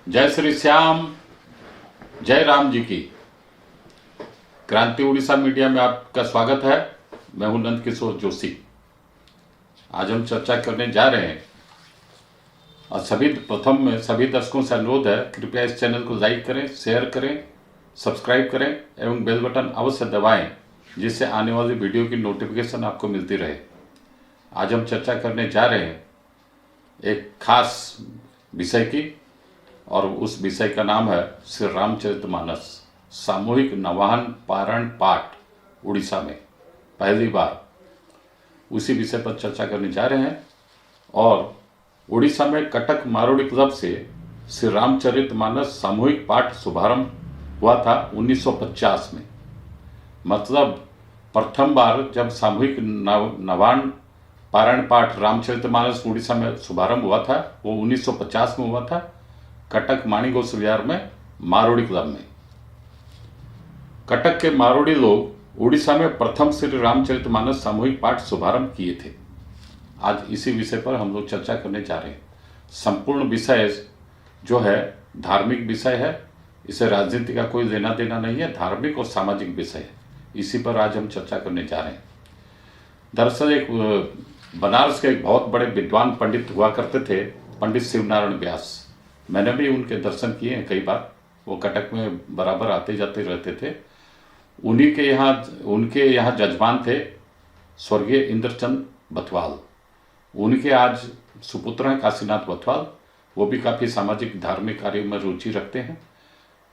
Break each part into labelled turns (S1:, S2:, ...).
S1: जय श्री श्याम, जय राम जी की। क्रांति उड़ीसा मीडिया में आपका स्वागत है। मैं हूं नंद किशोर जोशी। आज हम चर्चा करने जा रहे हैं और प्रथम में सभी दर्शकों से अनुरोध है, कृपया इस चैनल को लाइक करें, शेयर करें, सब्सक्राइब करें एवं बेल बटन अवश्य दबाएं, जिससे आने वाली वीडियो की नोटिफिकेशन आपको मिलती रहे। आज हम चर्चा करने जा रहे हैं एक खास विषय की, और उस विषय का नाम है श्री रामचरितमानस सामूहिक नवाहन पारायण पाठ उड़ीसा में पहली बार। उसी विषय पर चर्चा करने जा रहे हैं। और उड़ीसा में कटक मारोड़ी क्लब से श्री रामचरितमानस सामूहिक पाठ शुभारंभ हुआ था 1950 में। मतलब प्रथम बार जब सामूहिक नवाहन पारायण पाठ रामचरितमानस उड़ीसा में शुभारंभ हुआ था, वो 1950 में हुआ था, कटक माणिघोष विहार में मारोड़ी क्लब में। कटक के मारोड़ी लोग उड़ीसा में प्रथम श्री रामचरितमानस सामूहिक पाठ शुभारंभ किए थे। आज इसी विषय पर हम लोग चर्चा करने जा रहे हैं। संपूर्ण विषय जो है धार्मिक विषय है, इसे राजनीति का कोई लेना देना नहीं है, धार्मिक और सामाजिक विषय है। इसी पर आज हम चर्चा करने जा रहे हैं। दरअसल एक बनारस के एक बहुत बड़े विद्वान पंडित हुआ करते थे, पंडित शिवनारायण व्यास। मैंने भी उनके दर्शन किए हैं कई बार। वो कटक में बराबर आते जाते रहते थे। उनके यहाँ जजमान थे स्वर्गीय इंद्रचंद बथवाल। उनके आज सुपुत्र हैं काशीनाथ बथवाल। वो भी काफ़ी सामाजिक धार्मिक कार्यों में रुचि रखते हैं।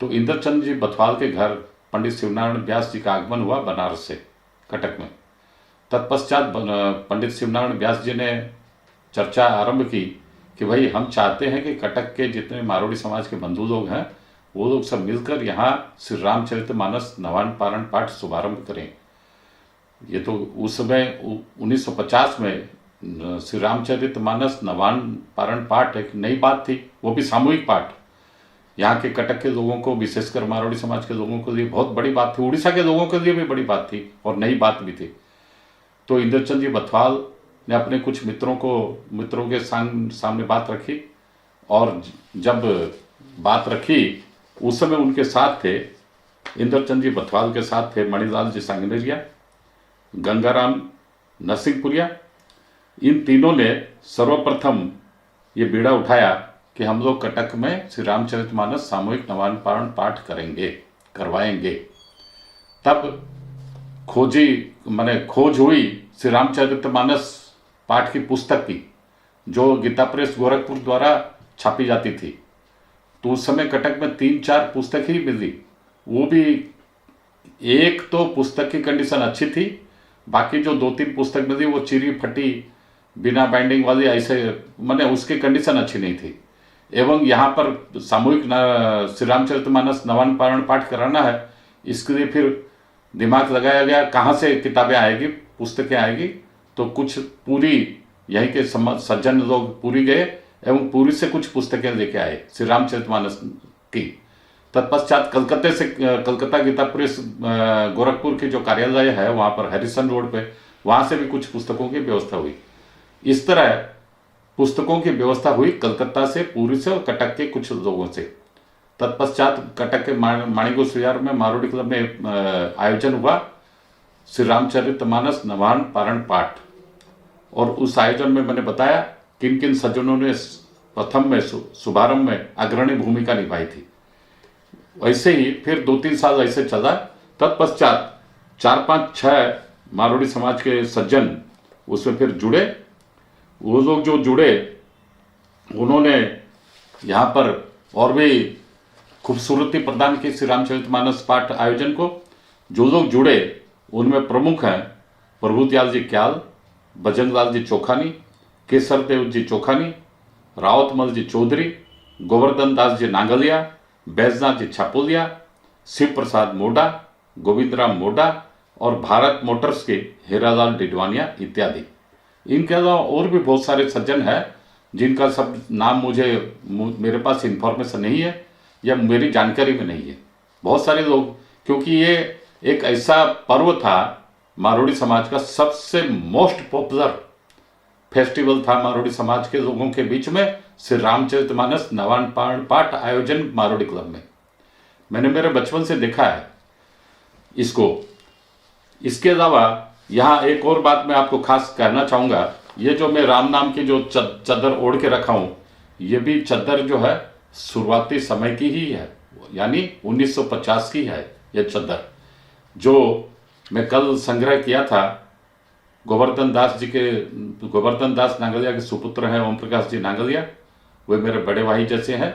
S1: तो इंद्रचंद जी बथवाल के घर पंडित शिवनारायण व्यास जी का आगमन हुआ बनारस से कटक में। तत्पश्चात पंडित शिवनारायण व्यास जी ने चर्चा आरंभ की कि भाई हम चाहते हैं कि कटक के जितने मारोड़ी समाज के बंधु लोग हैं वो लोग सब मिलकर यहाँ श्री रामचरितमानस नवाहन पारायण पाठ शुभारंभ करें। ये तो उस समय 1950 में श्री रामचरितमानस नवाहन पारायण पाठ एक नई बात थी, वो भी सामूहिक पाठ। यहाँ के कटक के लोगों को, विशेषकर मारोड़ी समाज के लोगों के लिए बहुत बड़ी बात थी, उड़ीसा के लोगों के लिए भी बड़ी बात थी और नई बात भी थी। तो इंद्रचंद जी बथवाल ने अपने कुछ मित्रों के सामने बात रखी, और जब बात रखी उस समय उनके साथ थे, इंद्रचंद जी बथवाल के साथ थे मणिलाल जी सांगनेरिया, गंगाराम नरसिंहपुरिया। इन तीनों ने सर्वप्रथम ये बीड़ा उठाया कि हम लोग कटक में श्री रामचरितमानस सामूहिक नवाहन पारायण पाठ करवाएंगे। तब खोज हुई श्री रामचरितमानस पाठ की पुस्तक की, जो गीता प्रेस गोरखपुर द्वारा छापी जाती थी। तो उस समय कटक में 3-4 पुस्तक ही मिली। वो भी एक तो पुस्तक की कंडीशन अच्छी थी, बाकी जो 2-3 पुस्तक मिली वो चिरी फटी बिना बाइंडिंग वाली, ऐसे उसकी कंडीशन अच्छी नहीं थी। एवं यहाँ पर सामूहिक श्री रामचरितमानस नवाहन पारायण पाठ कराना है, इसके लिए फिर दिमाग लगाया गया कहाँ से किताबें आएगी, पुस्तकें आएगी। तो कुछ पूरी यहीं के सज्जन लोग पूरी गए एवं पूरी से कुछ पुस्तकें लेके आए श्री रामचरितमानस की। तत्पश्चात कलकत्ता गीता प्रेस गोरखपुर की जो कार्यालय है वहाँ पर हैरिसन रोड पे, वहाँ से भी कुछ पुस्तकों की व्यवस्था हुई। इस तरह पुस्तकों की व्यवस्था हुई कलकत्ता से, पूरी से और कटक के कुछ लोगों से। तत्पश्चात कटक के माणिघोष विहार में मारोड़ी क्लब में आयोजन हुआ श्री रामचरितमानस नवाहन पारायण पाठ। और उस आयोजन में मैंने बताया किन किन सज्जनों ने प्रथम में शुभारंभ में अग्रणी भूमिका निभाई थी। वैसे ही फिर 2-3 साल ऐसे चला। तत्पश्चात 4-5-6 मारोड़ी समाज के सज्जन उसमें फिर जुड़े। वो लोग जो जुड़े उन्होंने यहाँ पर और भी खूबसूरती प्रदान की श्री रामचरितमानस पाठ आयोजन को। जो लोग जुड़े उनमें प्रमुख हैं प्रभुदयाल जी क्याल, बजरंगलाल जी चोखानी, केसर देव जी चोखानी, रावतमल जी चौधरी, गोवर्धन दास जी नांगलिया, बैजनाथ जी छापोलिया, शिव प्रसाद मोडा, गोविंदराम मोडा और भारत मोटर्स के हीरालाल डिडवानिया इत्यादि। इनके अलावा और भी बहुत सारे सज्जन हैं जिनका सब नाम मेरे पास इन्फॉर्मेशन नहीं है या मेरी जानकारी में नहीं है। बहुत सारे लोग, क्योंकि ये एक ऐसा पर्व था मारोड़ी समाज का सबसे मोस्ट पॉपुलर फेस्टिवल था मारोड़ी समाज के लोगों के बीच में, श्री रामचरितमानस नवान पाठ आयोजन मारोड़ी क्लब में। मैंने मेरे बचपन से देखा है इसको। इसके अलावा यहाँ एक और बात मैं आपको खास कहना चाहूँगा, ये जो मैं राम नाम की जो चद्दर ओढ़ के रखा हूँ, ये भी चद्दर जो है शुरुआती समय की ही है, यानी 1950 की है। ये चद्दर जो मैं कल संग्रह किया था, गोवर्धन दास नांगलिया के सुपुत्र हैं ओम प्रकाश जी नांगलिया, वे मेरे बड़े भाई जैसे हैं।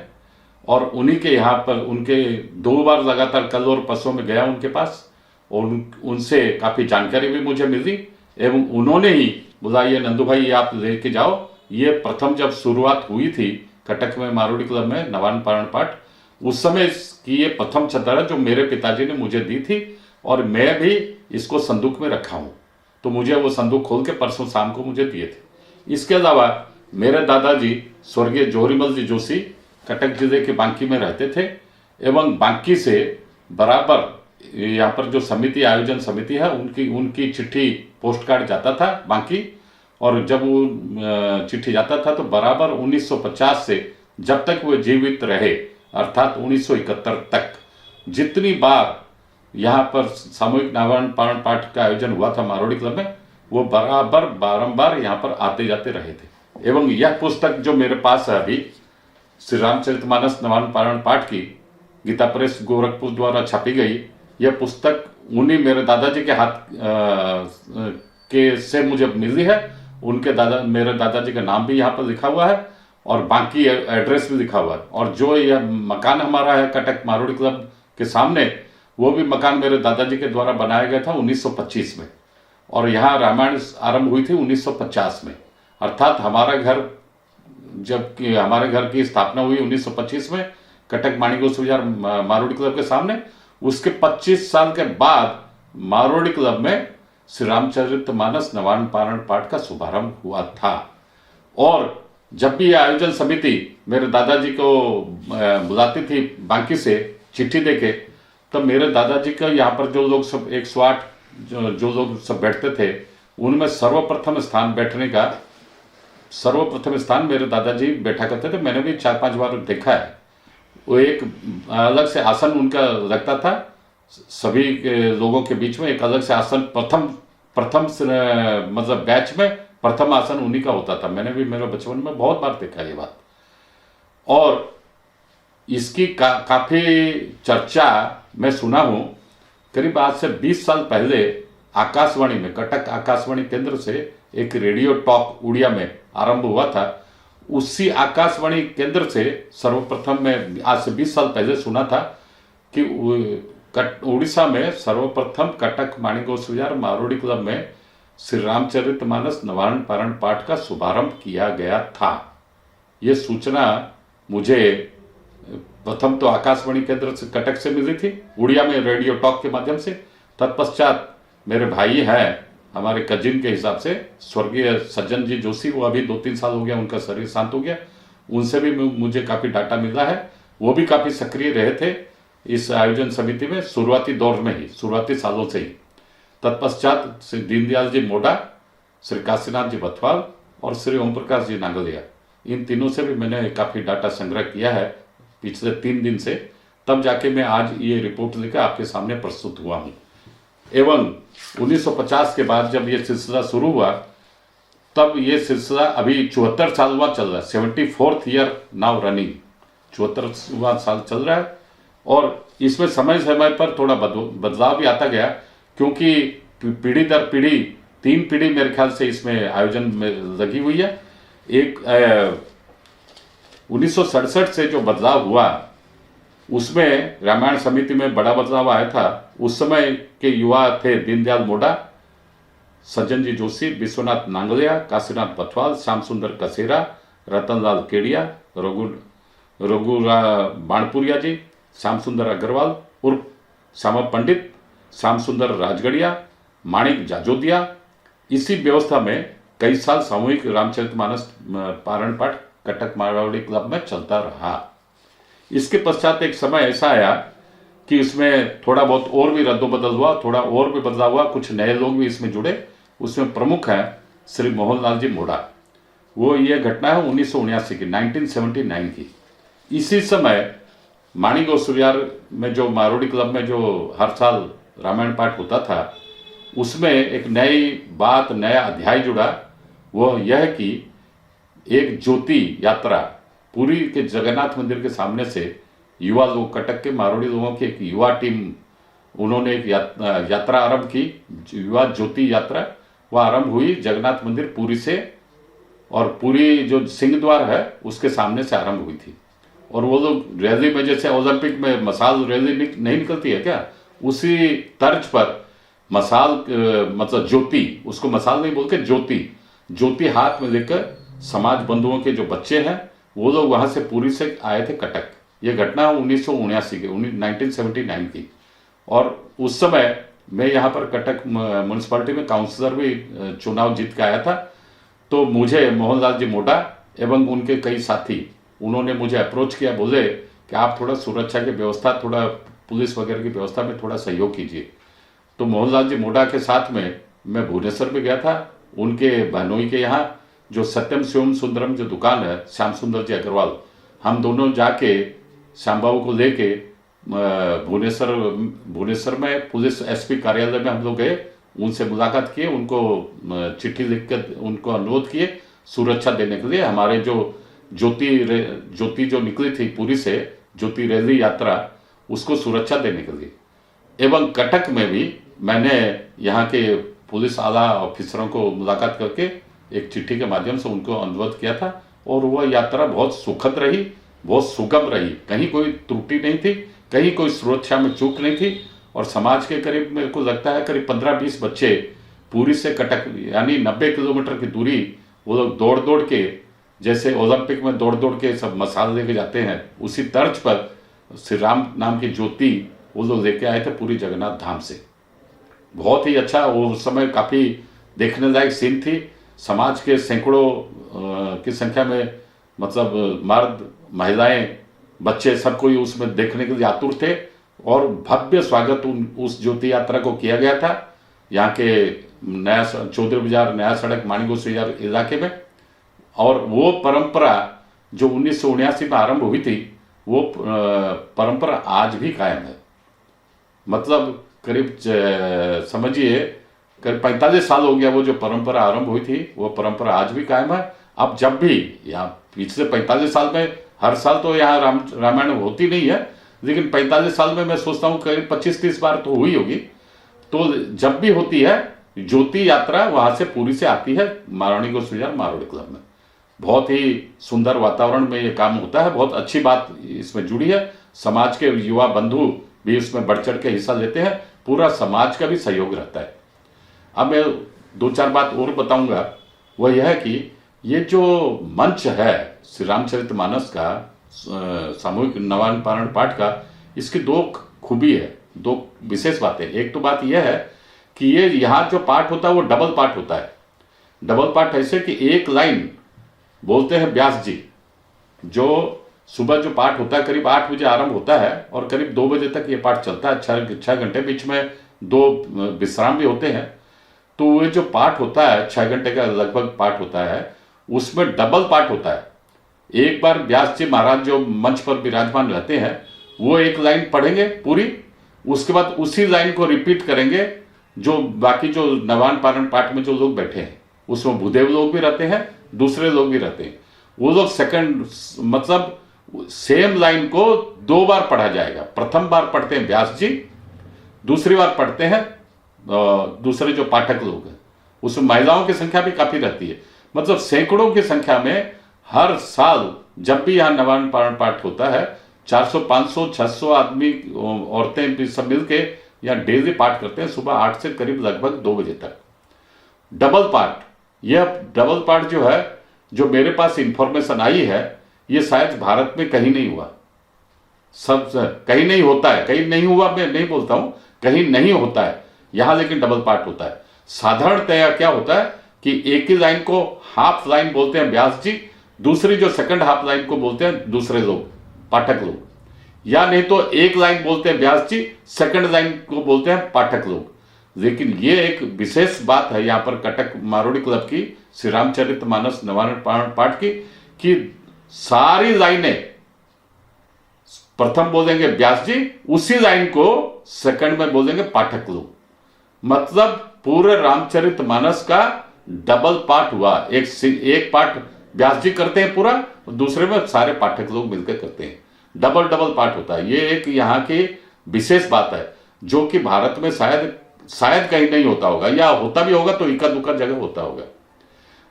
S1: और उन्हीं के यहाँ पर उनके 2 बार लगातार कल और परसों में गया उनके पास, और उनसे काफ़ी जानकारी भी मुझे मिली, एवं उन्होंने ही बोला ये नंदू भाई ये आप लेके जाओ। ये प्रथम जब शुरुआत हुई थी कटक में मारोड़ी क्लब में नवान पारण पाठ, उस समय की ये प्रथम चद्दर है जो मेरे पिताजी ने मुझे दी थी, और मैं भी इसको संदूक में रखा हूँ। तो मुझे वो संदूक खोल के परसों शाम को मुझे दिए थे। इसके अलावा मेरे दादाजी स्वर्गीय जोहरीमल जी जोशी कटक जिले के बांकी में रहते थे, एवं बांकी से बराबर यहाँ पर जो समिति आयोजन समिति है उनकी चिट्ठी पोस्ट कार्ड जाता था बांकी, और जब वो चिट्ठी जाता था तो बराबर 1950 से जब तक वो जीवित रहे, अर्थात 1971 तक जितनी बार यहाँ पर सामूहिक नवान पारण पाठ का आयोजन हुआ था मारोड़ी क्लब में, वो बराबर बारंबार यहाँ पर आते जाते रहे थे। एवं यह पुस्तक जो मेरे पास है अभी, श्री रामचरितमानस नवान पारण पाठ की गीता प्रेस गोरखपुर द्वारा छापी गई, यह पुस्तक उन्हीं मेरे दादाजी के हाथ के से मुझे मिली है। उनके मेरे दादाजी का नाम भी यहाँ पर लिखा हुआ है, और बाकी एड्रेस भी लिखा हुआ है। और जो यह मकान हमारा है कटक मारोड़ी क्लब के सामने, वो भी मकान मेरे दादाजी के द्वारा बनाया गया था 1925 में, और यहाँ रामायण आरंभ हुई थी 1950 में। अर्थात हमारा घर हमारे घर की स्थापना हुई 1925 में कटक माणिकोत्सव विहार मारोड़ी क्लब के सामने। उसके 25 साल के बाद मारोड़ी क्लब में श्री रामचरितमानस नवान पारण पाठ का शुभारंभ हुआ था। और जब भी यह आयोजन समिति मेरे दादाजी को बुलाती थी बांकी से चिट्ठी देके, तब मेरे दादाजी का यहाँ पर जो लोग सब 108 जो लोग सब बैठते थे, उनमें सर्वप्रथम स्थान मेरे दादाजी बैठा करते थे। मैंने भी 4-5 बार देखा है। वो एक अलग से आसन उनका लगता था, सभी के लोगों के बीच में एक अलग से आसन, प्रथम मतलब बैच में प्रथम आसन उन्हीं का होता था। मैंने भी मेरे बचपन में बहुत बार देखा ये बात। और इसकी काफ़ी चर्चा मैं सुना हूँ। करीब आज से 20 साल पहले आकाशवाणी में, कटक आकाशवाणी केंद्र से एक रेडियो टॉक उड़िया में आरंभ हुआ था। उसी आकाशवाणी केंद्र से सर्वप्रथम मैं आज से 20 साल पहले सुना था कि उड़ीसा में सर्वप्रथम कटक माणिकोत्सव विहार मारोड़ी क्लब में श्री रामचरितमानस नवान पारण पाठ का शुभारंभ किया गया था। ये सूचना मुझे प्रथम तो आकाशवाणी केंद्र से कटक से मिली थी, उड़िया में रेडियो टॉक के माध्यम से। तत्पश्चात मेरे भाई हैं, हमारे कजिन के हिसाब से, स्वर्गीय सज्जन जी जोशी, वो अभी 2-3 साल हो गया, उनका शरीर शांत हो गया, उनसे भी मुझे काफ़ी डाटा मिला है। वो भी काफ़ी सक्रिय रहे थे इस आयोजन समिति में शुरुआती दौर में ही, शुरुआती सालों से ही। तत्पश्चात श्री दीनदयाल जी मोडा, श्री काशीनाथ जी बथवाल और श्री ओम प्रकाश जी नांगलिया, इन तीनों से भी मैंने काफ़ी डाटा संग्रह किया है पिछले 3 दिन से। तब जाके मैं आज ये रिपोर्ट लेकर आपके सामने प्रस्तुत हुआ हूँ। एवं 1950 के बाद जब ये सिलसिला शुरू हुआ, तब ये सिलसिला अभी 74 सालवा चल रहा है, 74th ईयर नाउ रनिंग, 74वां साल चल रहा है। और इसमें समय समय पर थोड़ा बदलाव भी आता गया, क्योंकि पीढ़ी दर पीढ़ी 3 पीढ़ी मेरे ख्याल से इसमें आयोजन में लगी हुई है। एक 1967 से जो बदलाव हुआ, उसमें रामायण समिति में बड़ा बदलाव आया था। उस समय के युवा थे दीनदयाल मोडा, सज्जन जी जोशी, विश्वनाथ नांगलिया, काशीनाथ बथवाल, श्याम सुंदर कसेरा, रतनलाल केडिया, रघुरा बाणपुरिया जी, श्याम सुंदर अग्रवाल उर्फ श्यामा पंडित, श्याम सुंदर राजगढ़िया, माणिक जाजोदिया। इसी व्यवस्था में कई साल सामूहिक रामचरितमानस पारण पाठ कटक मारवाड़ी क्लब में चलता रहा। इसके पश्चात एक समय ऐसा आया कि इसमें थोड़ा बहुत और भी रद्दोबदल हुआ, थोड़ा और भी बदलाव हुआ, कुछ नए लोग भी इसमें जुड़े। उसमें प्रमुख हैं श्री मोहनलाल जी मोडा। वो ये घटना है 1979 की, 1979 की। इसी समय माणिक गोसुरियार में जो मारोड़ी क्लब में जो हर साल रामायण पाठ होता था, उसमें एक नई बात, नया अध्याय जुड़ा। वह यह कि एक ज्योति यात्रा पुरी के जगन्नाथ मंदिर के सामने से युवा लोग, कटक के मारोड़ी लोगों की एक युवा टीम, उन्होंने एक यात्रा आरंभ की, युवा ज्योति यात्रा। वह आरंभ हुई जगन्नाथ मंदिर पुरी से, और पूरी जो सिंह द्वार है उसके सामने से आरंभ हुई थी। और वो लोग रैली में, जैसे ओलंपिक में मसाल रैली नहीं निकलती है क्या, उसी तर्ज पर मसाल, मतलब ज्योति, उसको मसाल नहीं बोलते, ज्योति हाथ में लेकर समाज बंधुओं के जो बच्चे हैं वो लोग वहां से पुरी से आए थे कटक। ये घटना 1979 की, 1979 की। और उस समय मैं यहाँ पर कटक म्यूनसिपालिटी में काउंसलर भी चुनाव जीत के आया था। तो मुझे मोहनलाल जी मोटा एवं उनके कई साथी, उन्होंने मुझे अप्रोच किया, बोले कि आप थोड़ा सुरक्षा की व्यवस्था, थोड़ा पुलिस वगैरह की व्यवस्था में थोड़ा सहयोग कीजिए। तो मोहनलाल जी मोटा के साथ में मैं भुवनेश्वर में गया था, उनके बहनोई के यहाँ जो सत्यम शिवम सुंदरम जो दुकान है, श्याम सुंदर जी अग्रवाल, हम दोनों जाके श्याम बाबू को लेके भुवनेश्वर में पुलिस एसपी कार्यालय में हम लोग गए, उनसे मुलाकात किए, उनको चिट्ठी लिखकर उनको अनुरोध किए सुरक्षा देने के लिए। हमारे जो ज्योति जो निकली थी पुरी से, ज्योति रैली यात्रा, उसको सुरक्षा देने के लिए। एवं कटक में भी मैंने यहाँ के पुलिस आला ऑफिसरों को मुलाकात करके एक चिट्ठी के माध्यम से उनको अनुरोध किया था, और वह यात्रा बहुत सुखद रही, बहुत सुगम रही। कहीं कोई त्रुटि नहीं थी, कहीं कोई सुरक्षा में चूक नहीं थी। और समाज के करीब, मेरे को लगता है करीब 15-20 बच्चे पुरी से कटक, यानी 90 किलोमीटर की दूरी, वो लोग दौड़ दौड़ के, जैसे ओलंपिक में दौड़ दौड़ के सब मसाल लेके जाते हैं, उसी तर्ज पर श्री राम नाम की ज्योति वो लोग लेके आए थे पूरी जगन्नाथ धाम से। बहुत ही अच्छा, वो उस समय काफ़ी देखने लायक सीन थी। समाज के सैकड़ों की संख्या में, मतलब मर्द, महिलाएं, बच्चे, सब कोई उसमें देखने के लिए आतुर थे। और भव्य स्वागत उस ज्योति यात्रा को किया गया था यहाँ के नया चौधरी बाजार, नया सड़क, माणिक गोसुरियार इलाके में। और वो परंपरा जो 1979 में आरंभ हुई थी, वो परंपरा आज भी कायम है। मतलब करीब समझिए करीब 45 साल हो गया वो जो परंपरा आरंभ हुई थी, वो परंपरा आज भी कायम है। अब जब भी, यहाँ पिछले 45 साल में हर साल तो यहाँ रामायण होती नहीं है, लेकिन 45 साल में मैं सोचता हूँ करीब 25-30 बार तो हुई होगी। तो जब भी होती है ज्योति यात्रा, वहां से पुरी से आती है माणिक गोसुरियार मारोड़ी क्लब में। बहुत ही सुंदर वातावरण में ये काम होता है। बहुत अच्छी बात इसमें जुड़ी है, समाज के युवा बंधु भी इसमें बढ़ चढ़ के हिस्सा लेते हैं, पूरा समाज का भी सहयोग रहता है। अब मैं 2-4 बात और बताऊंगा, वह यह है कि ये जो मंच है श्री रामचरितमानस का, सामूहिक नवान पारायण पाठ का, इसकी 2 खूबी है, 2 विशेष बातें। एक तो बात यह है कि ये यहाँ जो पाठ होता है वो डबल पाठ होता है। डबल पाठ ऐसे कि एक लाइन बोलते हैं व्यास जी, जो सुबह जो पाठ होता है करीब 8 बजे आरंभ होता है और करीब 2 बजे तक ये पाठ चलता है। 6 घंटे, बीच में 2 विश्राम भी होते हैं। तो ये जो पाठ होता है 6 घंटे का लगभग पाठ होता है, उसमें डबल पाठ होता है। एक बार व्यास जी महाराज जो मंच पर विराजमान रहते हैं, वो एक लाइन पढ़ेंगे पूरी, उसके बाद उसी लाइन को रिपीट करेंगे जो बाकी जो नवान पारायण पाठ में जो लोग बैठे हैं, उसमें भूदेव लोग भी रहते हैं, दूसरे लोग भी रहते हैं। वो लोग सेकंड, मतलब सेम लाइन को 2 बार पढ़ा जाएगा। प्रथम बार पढ़ते हैं व्यास जी, दूसरी बार पढ़ते हैं दूसरे जो पाठक लोग हैं। उसमें महिलाओं की संख्या भी काफी रहती है, मतलब सैकड़ों की संख्या में हर साल जब भी यहाँ नवान पारायण पाठ होता है, 400, 500, 600 आदमी, औरतें भी सब मिलके यहाँ डेली पाठ करते हैं, सुबह 8 से करीब लगभग 2 बजे तक। डबल पाठ, यह डबल पाठ जो है, जो मेरे पास इंफॉर्मेशन आई है, ये शायद भारत में कहीं नहीं हुआ। सब कहीं नहीं होता है, कहीं नहीं हुआ मैं नहीं बोलता हूं, कहीं नहीं होता है यहां, लेकिन डबल पाठ होता है। साधारणतया क्या होता है कि एक ही लाइन को हाफ लाइन बोलते हैं व्यास जी, दूसरी जो सेकंड हाफ लाइन को बोलते हैं दूसरे लोग, पाठक लोग, या नहीं तो एक लाइन बोलते हैं व्यास जी, सेकंड लाइन को बोलते हैं पाठक लोग। लेकिन ये एक विशेष बात है यहाँ पर कटक मारोड़ी क्लब की श्री रामचरितमानस नवारण पाठ की, कि सारी लाइनें प्रथम बोलेंगे व्यास जी, उसी लाइन को सेकंड में बोलेंगे पाठक लोग। मतलब पूरे रामचरितमानस का डबल पार्ट हुआ। एक पार्ट व्यास जी करते हैं पूरा, दूसरे में सारे पाठक लोग मिलकर करते हैं। डबल डबल पार्ट होता है। ये एक यहाँ की विशेष बात है, जो कि भारत में शायद कहीं नहीं होता होगा, या होता भी होगा तो इक्का दुक्का जगह होता होगा।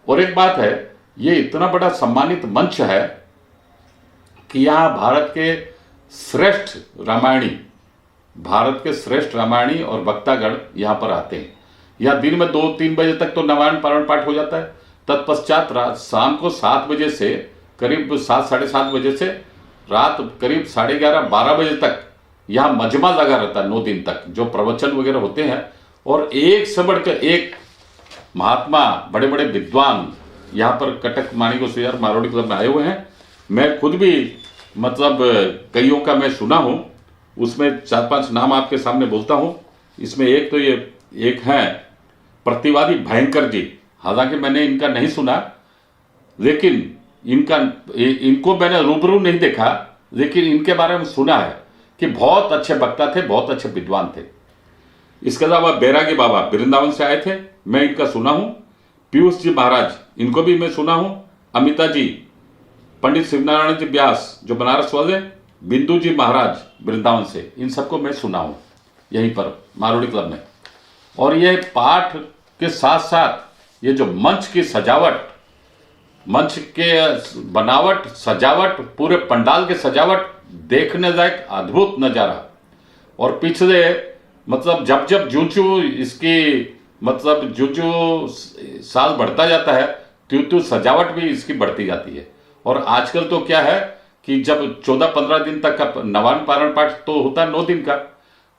S1: और एक बात है, ये इतना बड़ा सम्मानित मंच है कि यहाँ भारत के श्रेष्ठ रामायणी और वक्तागण यहाँ पर आते हैं। यहाँ दिन में 2-3 बजे तक तो रामायण पारायण पाठ हो जाता है। तत्पश्चात शाम को 7 बजे से करीब 7, साढ़े 7 बजे से रात करीब 11:30-12 बजे तक यहाँ मजमा लगा रहता है। 9 दिन तक जो प्रवचन वगैरह होते हैं, और एक से बढ़कर एक महात्मा, बड़े बड़े विद्वान यहाँ पर कटक माणिक मारोड़ी क्लब में आए हुए हैं। मैं खुद भी मतलब कईयों का मैं सुना हूँ, उसमें 4-5 नाम आपके सामने बोलता हूँ। इसमें एक तो ये एक है प्रतिवादी भयंकर जी, हालांकि मैंने इनका नहीं सुना, लेकिन इनको मैंने रूबरू नहीं देखा, लेकिन इनके बारे में सुना है कि बहुत अच्छे वक्ता थे, बहुत अच्छे विद्वान थे। इसके अलावा बैरागी बाबा वृंदावन से आए थे, मैं इनका सुना हूँ। पीयूष जी महाराज, इनको भी मैं सुना हूँ। अमिता जी, पंडित शिवनारायण जी व्यास जो बनारस वाले, बिंदु जी महाराज वृंदावन से, इन सबको मैं सुना हूँ यहीं पर मारोड़ी क्लब में। और ये पाठ के साथ साथ ये जो मंच की सजावट, मंच के बनावट, सजावट, पूरे पंडाल के सजावट देखने लायक अद्भुत नज़ारा। और पिछले मतलब जब जूं इसकी मतलब जो साल बढ़ता जाता है, त्यों सजावट भी इसकी बढ़ती जाती है। और आजकल तो क्या है कि जब 14-15 दिन तक का नवान पारायण पाठ तो होता है 9 दिन का,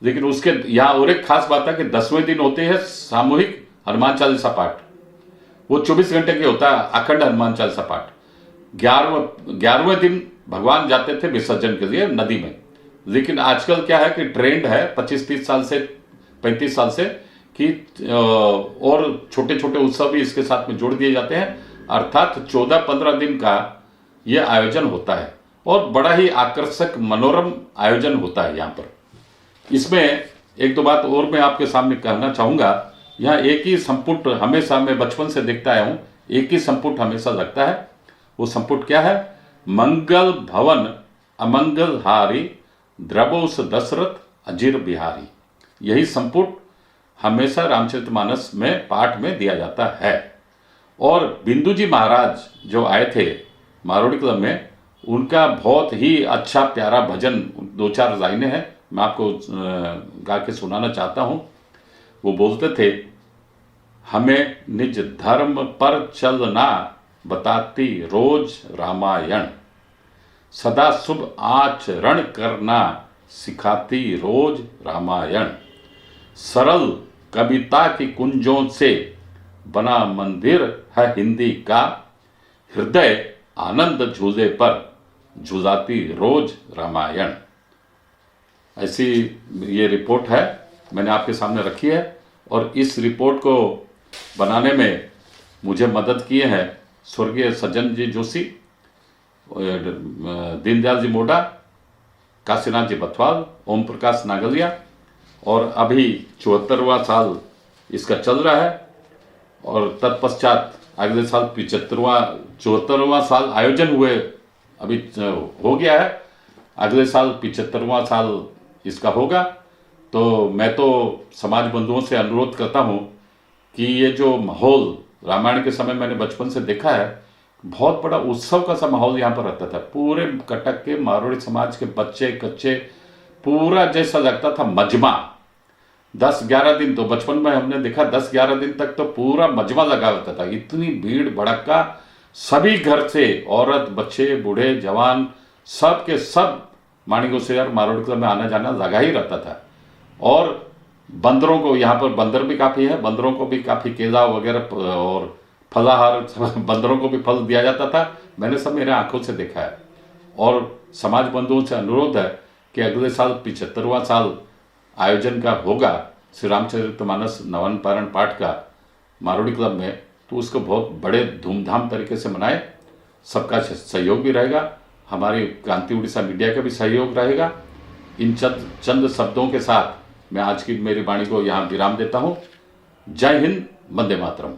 S1: लेकिन उसके यहाँ और एक खास बात है कि 10वें दिन होते हैं सामूहिक हनुमान चालीसा पाठ। वो 24 घंटे के होता है अखंड हनुमान चालीसा पाठ। 11वें दिन भगवान जाते थे विसर्जन के लिए नदी में। लेकिन आजकल क्या है कि ट्रेंड है 25-30 साल से 35 साल से कि और छोटे छोटे उत्सव भी इसके साथ में जोड़ दिए जाते हैं। अर्थात 14-15 दिन का ये आयोजन होता है और बड़ा ही आकर्षक मनोरम आयोजन होता है यहाँ पर। इसमें एक दो बात और मैं आपके सामने कहना चाहूँगा। यहाँ एक ही संपुट हमेशा, मैं बचपन से देखता आया हूँ, एक ही संपुट हमेशा लगता है। वो संपुट क्या है? मंगल भवन अमंगल हारी, द्रवोस दशरथ अजीर बिहारी। यही संपुट हमेशा रामचरितमानस में पाठ में दिया जाता है। और बिंदु जी महाराज जो आए थे मारोड़ी क्लब में, उनका बहुत ही अच्छा प्यारा भजन 2-4 लाइनें हैं, मैं आपको गा के सुनाना चाहता हूँ। वो बोलते थे, हमें निज धर्म पर चलना बताती रोज रामायण, सदा शुभ आचरण करना सिखाती रोज रामायण, सरल कविता की कुंजों से बना मंदिर है हिंदी का, हृदय आनंद झूले पर झुलाती रोज रामायण। ऐसी ये रिपोर्ट है, मैंने आपके सामने रखी है। और इस रिपोर्ट को बनाने में मुझे मदद किए हैं स्वर्गीय सज्जन जी जोशी, दीनदयाल जी मोडा, काशीनाथ जी बथवाल, ओम प्रकाश नागलिया। और अभी 74वां साल इसका चल रहा है। और तत्पश्चात अगले साल 74वां साल आयोजन हुए अभी हो गया है, अगले साल 75वां साल इसका होगा। तो मैं तो समाज बंधुओं से अनुरोध करता हूँ कि ये जो माहौल रामायण के समय मैंने बचपन से देखा है, बहुत बड़ा उत्सव का सा माहौल यहाँ पर रहता था। पूरे कटक के मारवाड़ी समाज के बच्चे कच्चे, पूरा जैसा लगता था मजमा। 10-11 दिन तो बचपन में हमने देखा, 10-11 दिन तक तो पूरा मजमा लगा होता था। इतनी भीड़ भड़का, सभी घर से औरत बच्चे बूढ़े जवान सब के सब माणिक मारवाड़ी क्लब में आना जाना लगा ही रहता था। और बंदरों को, यहाँ पर बंदर भी काफ़ी है, बंदरों को भी काफ़ी केला वगैरह और फलाहार, बंदरों को भी फल दिया जाता था। मैंने सब मेरे आंखों से देखा है। और समाज बंधुओं से अनुरोध है कि अगले साल 75वां साल आयोजन का होगा, श्री रामचरितमानस नवन पारण पाठ का मारोड़ी क्लब में, तो उसको बहुत बड़े धूमधाम तरीके से मनाए। सबका सहयोग भी रहेगा, हमारी क्रांति उड़ीसा मीडिया का भी सहयोग रहेगा। इन चंद शब्दों के साथ मैं आज की मेरी वाणी को यहाँ विराम देता हूँ। जय हिंद, वंदे मातरम।